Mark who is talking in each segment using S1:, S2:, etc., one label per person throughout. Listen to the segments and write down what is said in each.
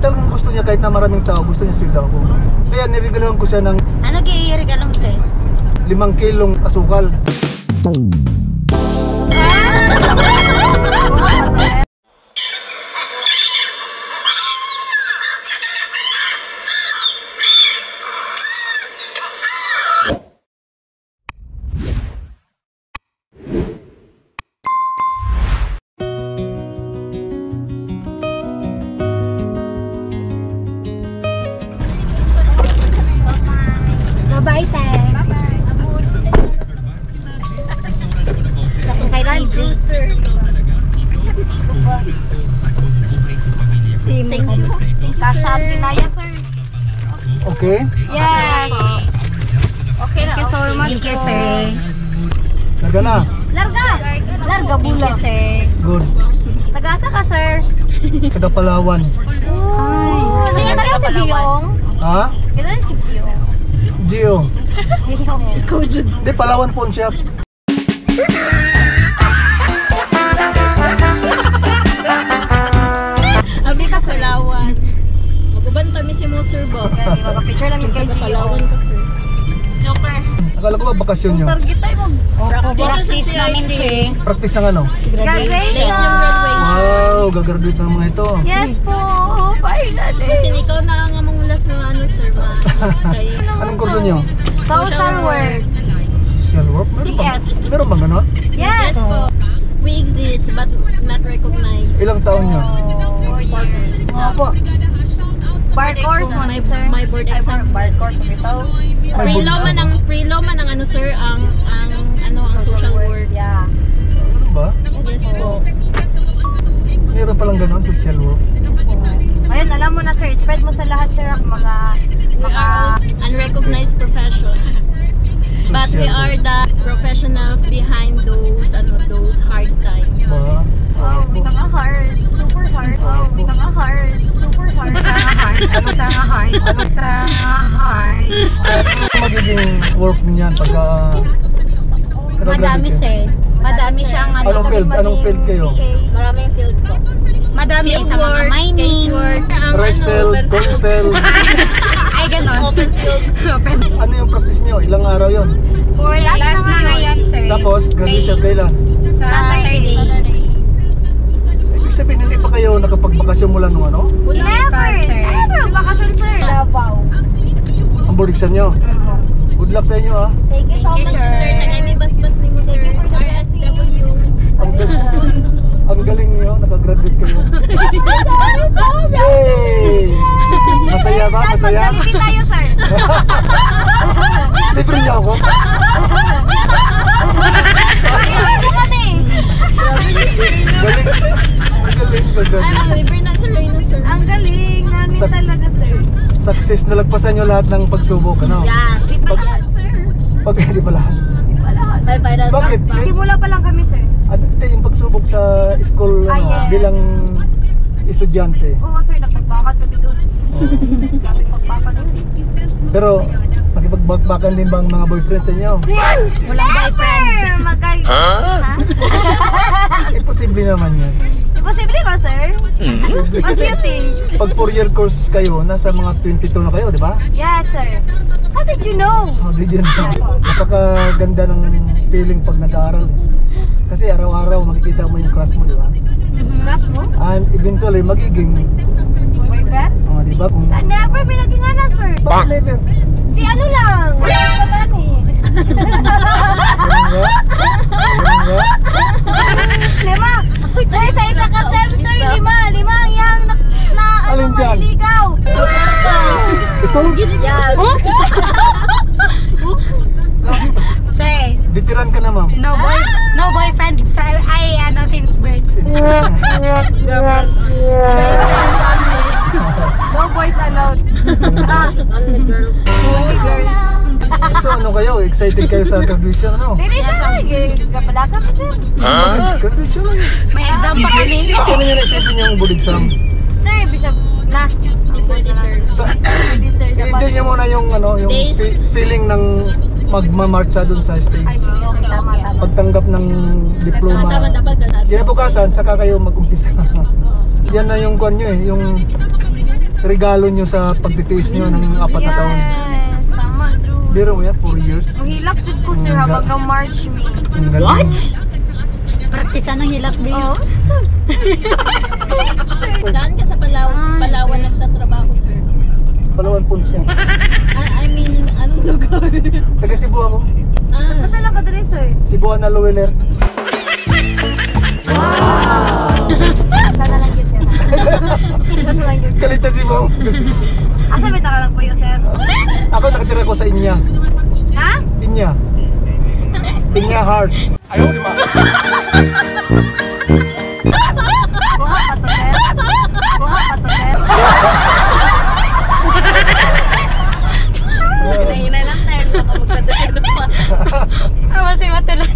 S1: talagang gusto niya kahit na maraming tao, gusto niya sweet ako. Kaya niregalohan ko siya ng...
S2: Ano i-regalo mo sa'yo?
S1: 5 kilong asukal.
S2: Bye-bye, te. Tapos kay PG. Thank you. Kasha Pinaya, sir.
S1: Okay?
S2: Yes. Okay na. Thank you so much. Thank you, sir.
S1: Larga na.
S2: Larga. Larga bula. Thank you, sir.
S1: Good.
S2: Tagasa ka, sir.
S1: Kada Palawan.
S2: Kasi nga talaga si Giyong.
S1: Ha?
S2: Kita na si Giyong.
S1: Gio.
S2: Giyong. Ikaw, Jude.
S1: Hindi, Palawan Pawn Shop.
S2: Abi ka, sir.
S3: Palawan. Mag-uban kami si mo, sir, ba?
S2: Okay, mag-picture lang yung kay Giyong.
S3: Palawan ka, sir. Joker.
S1: Akala ko ba bakasyon nyo?
S2: Target tayo mag... Practice namin, sir.
S1: Practice ng ano?
S2: Graduation.
S1: Wow, gagraduate ng mga ito.
S2: Yes po. Finally.
S3: Kasi ikaw na nga mangulas ng ano, sir, ma-stay.
S1: Anong kurso nyo?
S2: Social work.
S1: Social work? Meron ba?
S2: Yes.
S1: Meron ba gano'n?
S2: Yes.
S3: Yes po. We exist, but not recognized.
S1: Ilang taon nyo?
S2: 4 years.
S1: Apa?
S2: Bar course mo, sir.
S3: My board exam.
S2: Bar course mo ito.
S3: Pre-law man ang ano, sir, ang social work.
S2: Yeah.
S1: Ano ba?
S3: Yes po.
S1: Meron palang gano'n, social work.
S2: Ngayon, alam mo na, sir. Spread mo sa lahat, sir, ang mga...
S3: We are unrecognized profession. But we are the professionals behind those hard times.
S1: Ba?
S2: Wow, isang hard. Super hard. Wow, isang hard. Super hard. Isang hard.
S1: Ano magiging work niyan pagka...
S2: Madami, sir. Madami siyang ano.
S1: Anong field? Anong field kayo?
S2: Maraming field po. Madami
S3: Field
S2: sa mga
S3: work,
S2: mining.
S3: case work, ang
S1: Rice field, corn field.
S2: Ay, ganon. Open field.
S1: Ano yung practice nyo? Ilang araw yon?
S2: For last na ngayon, sir.
S1: Tapos, graduation kailan?
S2: Sa Saturday.
S1: Ibig sabihin, hindi pa kayo nakapagbakasyon mula nung ano?
S2: Never. Never. Bakasyon, sir. Davao.
S1: Ang board exam nyo? Good luck sa inyo, ha?
S2: Thank you so much,
S3: sir,
S2: sir.
S3: tagay basbas ni mo, sir. RSW.
S1: Ang galing nyo, nakagraduate kayo. Yay! Masaya ba? Masaya?
S2: Magkalipin tayo, sir.
S1: Libre niyo ako?
S2: Magkalipin mo kami.
S1: Galing. Ang galing.
S3: Ang libre na, sir. Sir.
S2: Ang galing namin talaga, sir.
S1: Success, nalagpasan nyo lahat ng pagsubok, ano?
S3: Yan.
S2: Di pa lahat, sir.
S1: Pag hindi pa lahat.
S2: Di pa lahat.
S3: Bye-bye.
S1: Bakit?
S2: Simula pa lang kami, sir.
S1: Ano yung pagsubok sa school ano,
S2: Yes.
S1: bilang estudyante?
S2: Oo, sir. Nagbagbakan kami doon. Grabe magbakan doon.
S1: Pero, makipagbakbakan din ba ang mga boyfriend sa inyo?
S2: Walang boyfriend. Ha?
S1: Imposible naman yan.
S2: Imposible ba, sir? What do you think?
S1: Pag 4-year course kayo, nasa mga 22 na kayo, di ba?
S2: Yes, sir. How did you know?
S1: How did you know? Napakaganda ng feeling pag nag-aaral. Kasi araw-araw makikita mo yung crush mo, di ba?
S2: Crush mo?
S1: And eventually, magiging,
S2: Boyfriend?
S1: di ba? Kung,
S2: Never pinaging ana, sir.
S1: bakit never?
S2: Si ano lang? Patani.
S1: Ganun ba? Ganun ba?
S2: Lima. Sir, sa isa ka sir, lima ang yang na
S1: Alin dyan?
S2: maliligaw.
S1: Ito?
S2: Yan. Sir,
S1: Bitiran ka na, ma'am.
S2: no boyfriend since birth. No boys allowed. Only girls.
S1: So ano kayo? Excited kayo sa graduation, ano?
S2: Dili sir, kapala kami sir.
S1: Graduation lang.
S2: May exam pa kami.
S1: Ano nyo naisipin yung board exam?
S2: Sir, bisa na.
S3: Hindi pwede, sir.
S2: Hindi sir,
S1: I-enjoy nyo muna yung, ano, yung
S3: Days.
S1: feeling ng magmamarcha dun sa stage.
S2: Ay, sir, tama.
S1: Pagtanggap ng diploma.
S3: Tama, dapat ka natin.
S1: Kinabukasan, saka kayo mag-umpisa. Yan na yung kwan nyo eh, yung regalo nyo sa pagtitiis nyo ng 4 na taon.
S2: Yes, tama, true.
S1: Biro mo yan, 4 years.
S2: Ang hilak jud ko sir habang ka March me.
S1: Ang galing.
S3: What? Praktisan ng hilak din.
S2: Oh.
S3: Saan ka sa Palawan nagtatrabaho, sir?
S1: Palawan Punso.
S3: I mean, anong lugar?
S1: Taga Cebu ako.
S2: Basta lang ka dali sir.
S1: Cebuan na Luweler.
S2: Sana lang yun sir. Sana lang yun sir.
S1: Kalita Cebu.
S2: Asa may taka lang po yun sir?
S1: Ako nakatira ko sa Inya.
S2: Ha?
S1: Inya. Inya Heart. Ayaw, di ba?
S2: Buha pa to sir. Buha pa to sir.
S3: Hinay lang tayo, baka magkadagano pa. Awa si Matulan.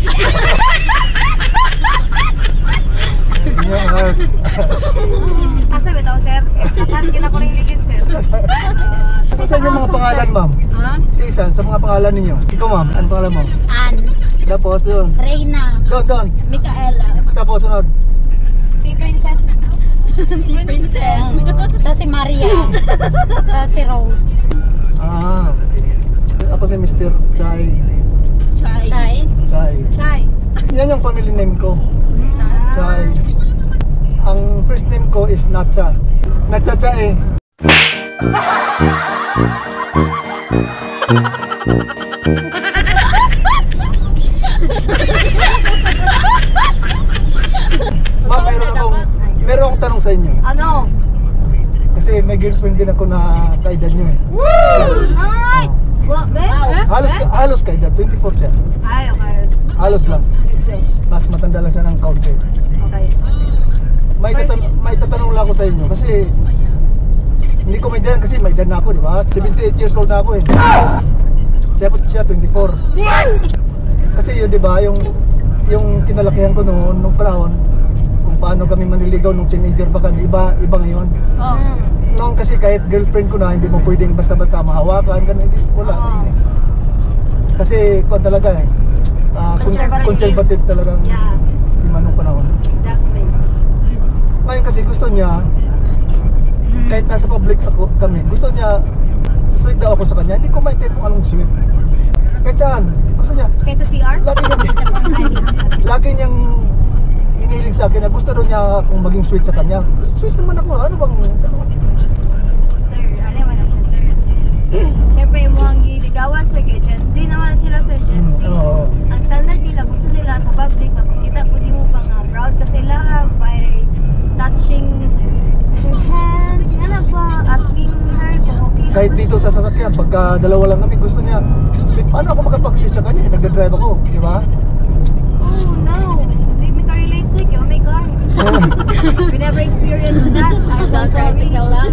S1: Inya Heart.
S2: Asa may tao sir? Kapan kina ko rin ligid sir.
S1: Saan yung mga pangalan, ma'am?
S3: Ha?
S1: Sa isan, sa mga pangalan ninyo. Ikaw, ma'am, ano pangalan mo?
S3: Ann.
S1: Tapos doon.
S3: Reyna.
S1: Doon.
S3: Micaela.
S1: Tapos sunod.
S2: Si Princess.
S3: Princess. Tapos si Maria. Tapos si Rose.
S1: Ah. Ako si Mr. Chai.
S3: Chai.
S1: Chai.
S2: Shy.
S1: Yan yung family name ko. Chai. Ang first name ko is Natcha. Natcha Chai. Ma'am, meron akong tanong sa inyo.
S2: Ano?
S1: Kasi may girlfriend din ako na kaedad nyo eh.
S2: Ay! What, be?
S1: Halos kaedad, 24 siya.
S2: Ay, okay.
S1: Halos lang. Mas matanda lang siya ng kaunti.
S2: Okay.
S1: May tatanong lang ako sa inyo kasi hindi ko maintindihan kasi may edad na ako, di ba? 78 years old na ako eh. Siya 24. Kasi yun, di ba, yung kinalakihan ko noon, nung panahon, kung paano kami maniligaw nung teenager pa kami, iba ngayon.
S3: Oh.
S1: Noon kasi kahit girlfriend ko na, hindi mo pwedeng basta-basta mahawakan, ganun, hindi, wala.
S2: Oo.
S1: Kasi kung talaga eh, conservative talagang
S2: Yeah.
S1: sistema nung panahon.
S2: Exactly.
S1: Ngayon kasi gusto niya, kahit nasa public kami, gusto niya, sweet daw ako sa kanya, hindi ko maintindihan kung anong sweet. Kahit saan, gusto niya,
S2: Kahit sa CR?
S1: lagi niyang iniling sa akin na gusto daw niya akong maging sweet sa kanya. Sweet naman ako, ano bang...
S2: Sir, ano naman na siya, sir? Siyempre, yung mga giligawan, sir, kay Gen Z naman sila, sir, Gen Z.
S1: Oo.
S2: Ang standard nila, gusto nila sa public, mapakita po di mo pa nga proud ka sila by touching her hands, nga na ba, asking her kung okay.
S1: Kahit dito sa sasakyan, pagka dalawa lang kami, gusto niya, sweet, paano ako makapag-sweet sa kanya? Nagdadrive ako, di ba?
S2: Oh no, hindi me ka-relate, sir, oh my God. We never experienced that. I'm so sorry.
S3: Tricycle lang.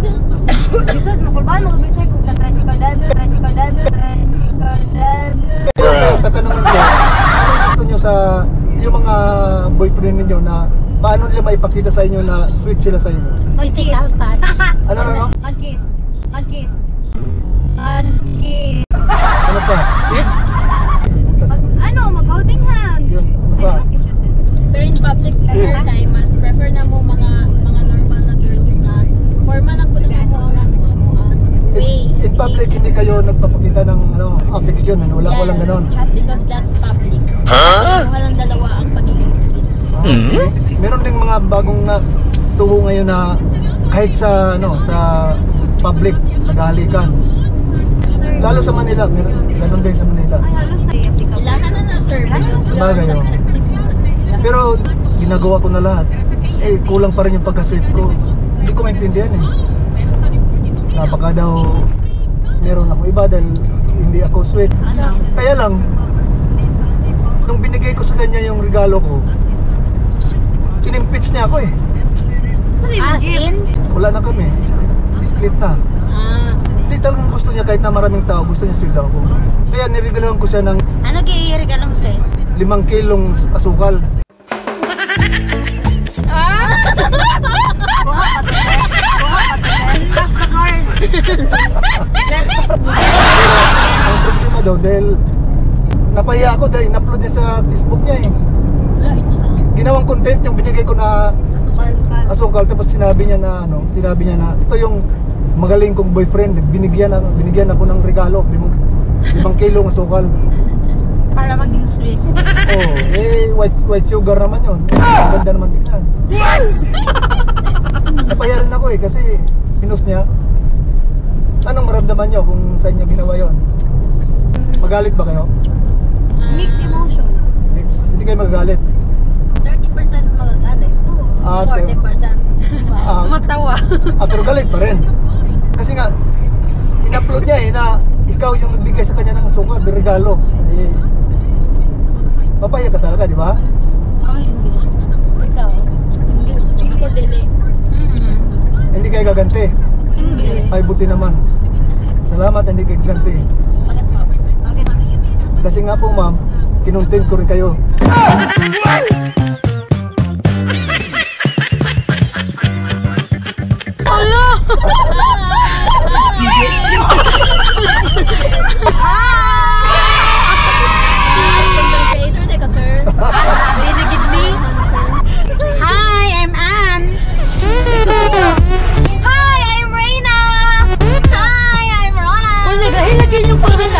S2: Gusto, makulbahan mo kami, sir, kung sa tricycle level.
S1: Pero tatanungin ko, ano gusto nyo sa yung mga boyfriend ninyo na paano nila maipakita sa inyo na sweet sila sa inyo?
S3: Physical touch.
S1: Ano?
S2: Mag-kiss. Mag-kiss. Mag-kiss.
S1: Ano pa? Kiss?
S2: Ano? Mag-holding hand.
S1: Yun, ano pa?
S2: Ay, mag-kiss yun, sir.
S3: Pero in public kasi kay mas prefer na mo mga normal na girls na forma na po na mo ang way.
S1: In public, hindi kayo nagpapakita ng affection, ano? Walang ganon.
S3: Because that's public. Walang dalawa ang pagiging sweet.
S1: Okay. Meron ding mga bagong tuho ngayon na kahit sa sa public naghahalikan.
S2: Sir,
S1: Lalo sa Manila, meron ganon din sa Manila.
S2: ay, halos na i-applicable.
S3: Ilahan na sir because we are
S1: Bagay, oh.
S3: subjective.
S1: Pero ginagawa ko na lahat. Eh, kulang pa rin yung pagka-sweet ko. Hindi ko maintindihan eh. Napaka daw meron akong iba dahil hindi ako sweet.
S3: Ano?
S1: Kaya lang, nung binigay ko sa kanya yung regalo ko, inimpeach niya ako eh.
S2: Saan yung
S3: As
S2: gift?
S3: in?
S1: Wala na kami. Split na. Hindi talagang gusto niya kahit na maraming tao, gusto niya sweet ako. Kaya niregalohan ko siya ng
S3: Ano regalo mo sa'yo?
S1: 5 kilong asukal.
S2: Buha pa to, sir. Buha pa to, sir. Stop the card.
S1: Ang problema daw dahil napahiya ako dahil in-upload niya sa Facebook niya eh. Ginawang content yung binigay ko na
S3: Asukal.
S1: asukal tapos sinabi niya na ito yung magaling kong boyfriend, binigyan ako ng regalo, 5 kilo ng sukal.
S3: Para maging sweet.
S1: Oh, white sugar naman yun. Ang ganda naman tignan. Napayaran ako kasi pinos niya. Anong maramdaman niyo kung sa inyo ginawa yon? Magalit ba kayo?
S2: Mixed emotion.
S1: Hindi kayo magagalit.
S3: 30% magagalit.
S1: Ah,
S3: 40%. Matawa.
S1: Pero galit pa rin. Kasi nga, in-upload niya na ikaw yung nagbigay sa kanya ng suka, regalo. Papaya ka talaga, di ba?
S3: Oh, hindi. Ikaw? Hindi ko dili.
S1: Hindi kayo gaganti.
S2: Hindi.
S1: Ay, buti naman. Salamat, hindi kayo gaganti.
S3: Bakit mo?
S2: Bakit?
S1: Kasi nga po, ma'am, kinontent ko rin kayo.
S3: Creator na ka, sir. Binigid me. Hi, I'm Ann.
S2: Hi, I'm Reina! Hi, I'm Rona!
S3: Dahil lagi yung parang